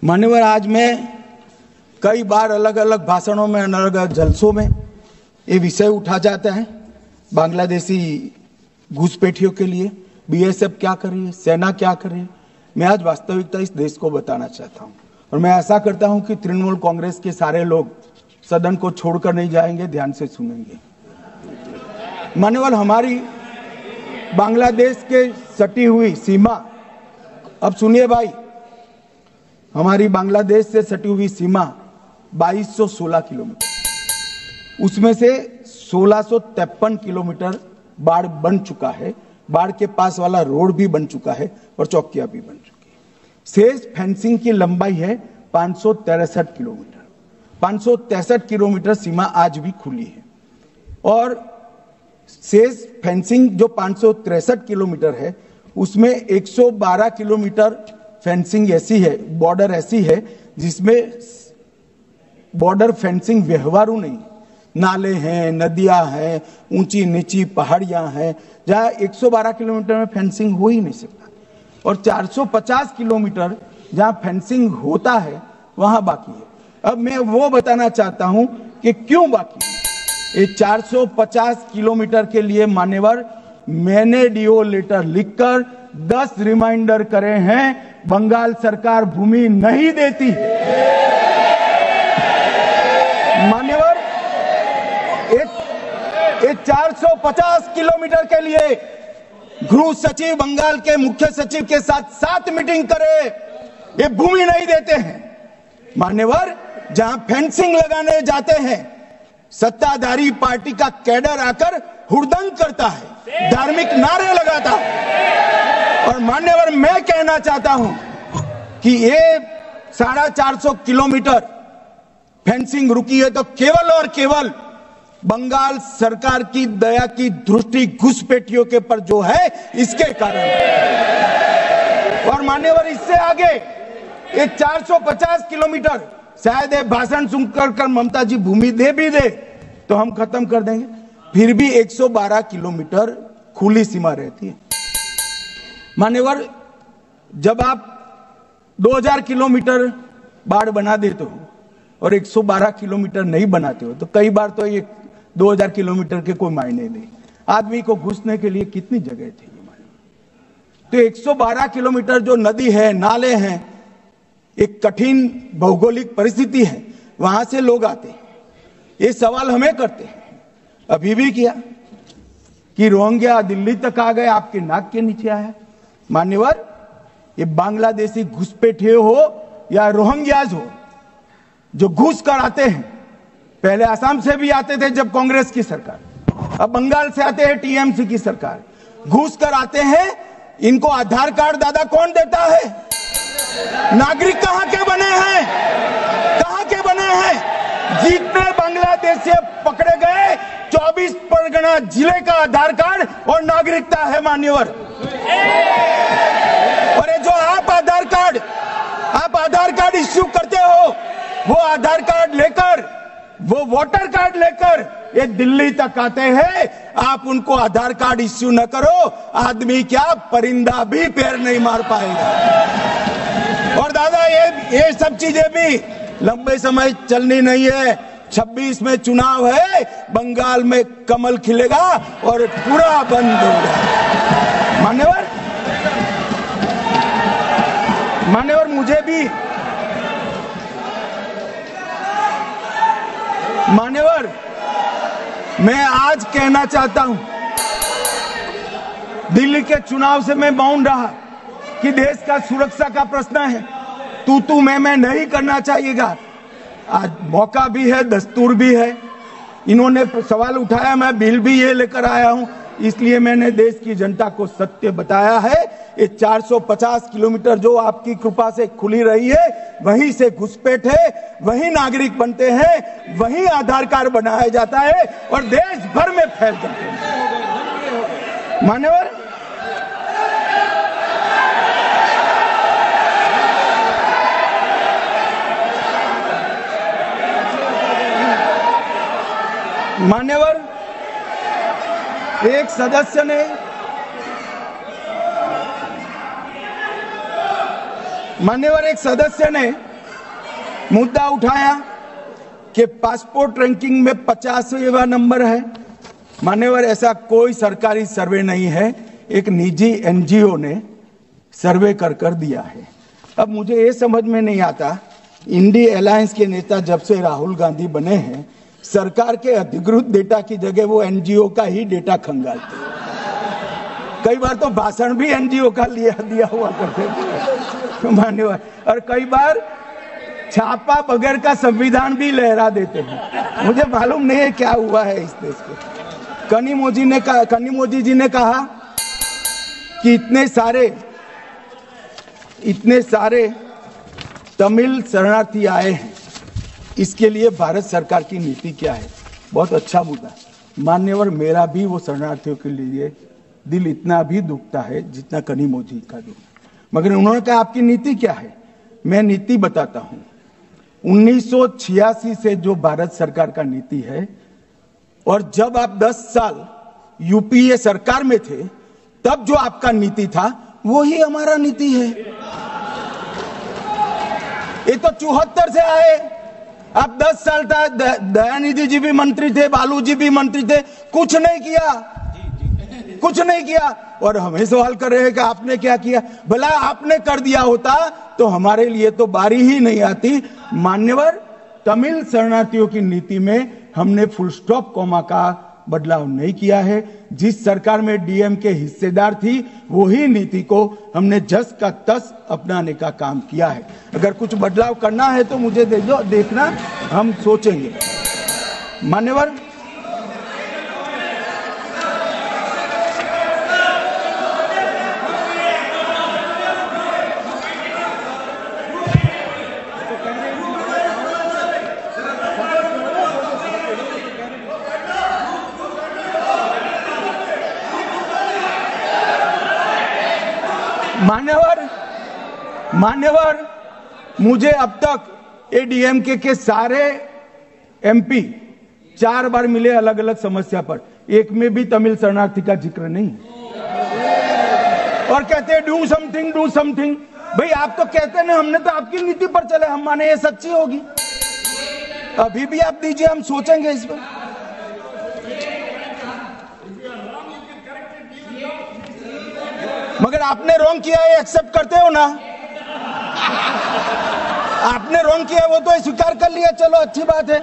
मान्यवर, आज मैं कई बार अलग अलग भाषणों में, अलग अलग जलसों में ये विषय उठा जाता है बांग्लादेशी घुसपैठियों के लिए बीएसएफ क्या कर रही है, सेना क्या कर रही है। मैं आज वास्तविकता इस देश को बताना चाहता हूं और मैं ऐसा करता हूं कि तृणमूल कांग्रेस के सारे लोग सदन को छोड़कर नहीं जाएंगे, ध्यान से सुनेंगे। मान्यवर, हमारी बांग्लादेश के सटी हुई सीमा, अब सुनिए भाई, हमारी बांग्लादेश से सटी हुई सीमा 2216 किलोमीटर, उसमें से 1653 किलोमीटर बाढ़ बन चुका है, बाढ़ के पास वाला रोड भी बन चुका है और चौकियां भी बन चुकी है। शेष फेंसिंग की लंबाई है 563 किलोमीटर। 563 किलोमीटर सीमा आज भी खुली है और शेष फेंसिंग जो 563 किलोमीटर है उसमें 112 किलोमीटर फेंसिंग ऐसी है, बॉर्डर ऐसी है जिसमें बॉर्डर फेंसिंग व्यवहारू नहीं, नाले हैं, नदियां हैं, ऊंची नीची पहाड़ियां हैं, जहां 112 किलोमीटर में फेंसिंग हो ही नहीं सकता और 450 किलोमीटर जहां फेंसिंग होता है वहां बाकी है। अब मैं वो बताना चाहता हूं कि क्यों बाकी है। ये 450 किलोमीटर के लिए मान्यवर मैंने डीओ लेटर लिखकर 10 रिमाइंडर करे हैं, बंगाल सरकार भूमि नहीं देती। मान्यवर, ये 450 किलोमीटर के लिए गृह सचिव बंगाल के मुख्य सचिव के साथ 7 मीटिंग करे, ये भूमि नहीं देते हैं। मान्यवर, जहां फेंसिंग लगाने जाते हैं सत्ताधारी पार्टी का कैडर आकर हुड़दंग करता है, धार्मिक नारे लगाता है। और मान्यवर, मैं कहना चाहता हूं कि ये 450 किलोमीटर फेंसिंग रुकी है तो केवल और केवल बंगाल सरकार की दया की दृष्टि घुसपैठियों के पर जो है इसके कारण। और मान्यवर, इससे आगे ये 450 किलोमीटर शायद ये भाषण सुनकर ममता जी भूमि दे भी दे तो हम खत्म कर देंगे, फिर भी 112 किलोमीटर खुली सीमा रहती है। मान्यवर, जब आप 2000 किलोमीटर बाढ़ बना देते हो और 112 किलोमीटर नहीं बनाते हो तो कई बार तो ये 2000 किलोमीटर के कोई मायने नहीं। आदमी को घुसने के लिए कितनी जगह चाहिए। तो 112 किलोमीटर जो नदी है, नाले हैं, एक कठिन भौगोलिक परिस्थिति है, वहां से लोग आते हैं। ये सवाल हमें करते हैं, अभी भी किया कि रोहिंग्या दिल्ली तक आ गए, आपके नाक के नीचे आया। मान्यवर, ये बांग्लादेशी घुसपैठिए हो या रोहिंग्याज हो जो घुस कर आते हैं, पहले असम से भी आते थे जब कांग्रेस की सरकार, अब बंगाल से आते हैं टीएमसी की सरकार, घुस कर आते हैं। इनको आधार कार्ड दादा कौन देता है? नागरिक कहां के बने हैं? कहां के बने हैं? जितने बांग्लादेश से पकड़े गए 24 परगना जिले का आधार कार्ड और नागरिकता है मान्यवर। और ये जो आप आधार कार्ड इश्यू करते हो, वो आधार कार्ड लेकर, वो वोटर कार्ड लेकर ये दिल्ली तक आते हैं, आप उनको आधार कार्ड इश्यू न करो, आदमी क्या परिंदा भी पैर नहीं मार पाएगा। और दादा, ये सब चीजें भी लंबे समय चलनी नहीं है। 26 में चुनाव है, बंगाल में कमल खिलेगा और पूरा बंद होगा। मान्यवर, मुझे भी मान्यवर, मैं आज कहना चाहता हूं, दिल्ली के चुनाव से मैं मौन रहा कि देश का सुरक्षा का प्रश्न है, तू मैं नहीं करना चाहिएगा। आज मौका भी है, दस्तूर भी है, इन्होंने सवाल उठाया, मैं बिल भी ये लेकर आया हूं, इसलिए मैंने देश की जनता को सत्य बताया है। ये 450 किलोमीटर जो आपकी कृपा से खुली रही है, वहीं से घुसपैठ है, वहीं नागरिक बनते हैं, वहीं आधार कार्ड बनाया जाता है और देश भर में फैल जाते हैं। मान्यवर, एक सदस्य ने मान्यवर एक सदस्य ने मुद्दा उठाया कि पासपोर्ट रैंकिंग में 50वां नंबर है। मान्यवर, ऐसा कोई सरकारी सर्वे नहीं है, एक निजी एनजीओ ने सर्वे कर दिया है। अब मुझे ये समझ में नहीं आता, इंडी अलायंस के नेता जब से राहुल गांधी बने हैं, सरकार के अधिकृत डेटा की जगह वो एनजीओ का ही डेटा खंगालते हैं। कई बार तो भाषण भी एनजीओ का दिया हुआ करते थे मान्यवर, और कई बार छापा बगैर का संविधान भी लहरा देते हैं। मुझे मालूम नहीं है क्या हुआ है इस देश को। कनिमोझी जी ने कहा कि इतने सारे तमिल शरणार्थी आए हैं, इसके लिए भारत सरकार की नीति क्या है। बहुत अच्छा मुद्दा मान्यवर, मेरा भी वो शरणार्थियों के लिए दिल इतना भी दुखता है जितना कनिमोझी का दुख। मगर उन्होंने कहा आपकी नीति क्या है। मैं नीति बताता हूं। 1986 से जो भारत सरकार का नीति है, और जब आप 10 साल यूपीए सरकार में थे तब जो आपका नीति था वही हमारा नीति है। ये तो 74 से आए, आप 10 साल था, दयानिधि जी भी मंत्री थे, बालू जी भी मंत्री थे, कुछ नहीं किया। और हमें सवाल कर रहे हैं कि आपने क्या किया। भला आपने कर दिया होता तो हमारे लिए तो बारी ही नहीं आती। मान्यवर, तमिल शरणार्थियों की नीति में हमने फुल स्टॉप कॉमा का बदलाव नहीं किया है। जिस सरकार में डीएमके हिस्सेदार थी वही नीति को हमने जस का तस अपनाने का काम किया है। अगर कुछ बदलाव करना है तो मुझे देखना, हम सोचेंगे। मान्यवर, मुझे अब तक एडीएमके के सारे एमपी 4 बार मिले अलग अलग समस्या पर, एक में भी तमिल शरणार्थी का जिक्र नहीं। और कहते हैं डू समथिंग। भाई आप तो कहते ना, हमने तो आपकी नीति पर चले, हम माने ये सच्ची होगी। अभी भी आप दीजिए, हम सोचेंगे इस पर। मगर आपने रॉन्ग किया है, एक्सेप्ट करते हो ना। आपने रॉन्ग किया वो तो स्वीकार कर लिया, चलो अच्छी बात है।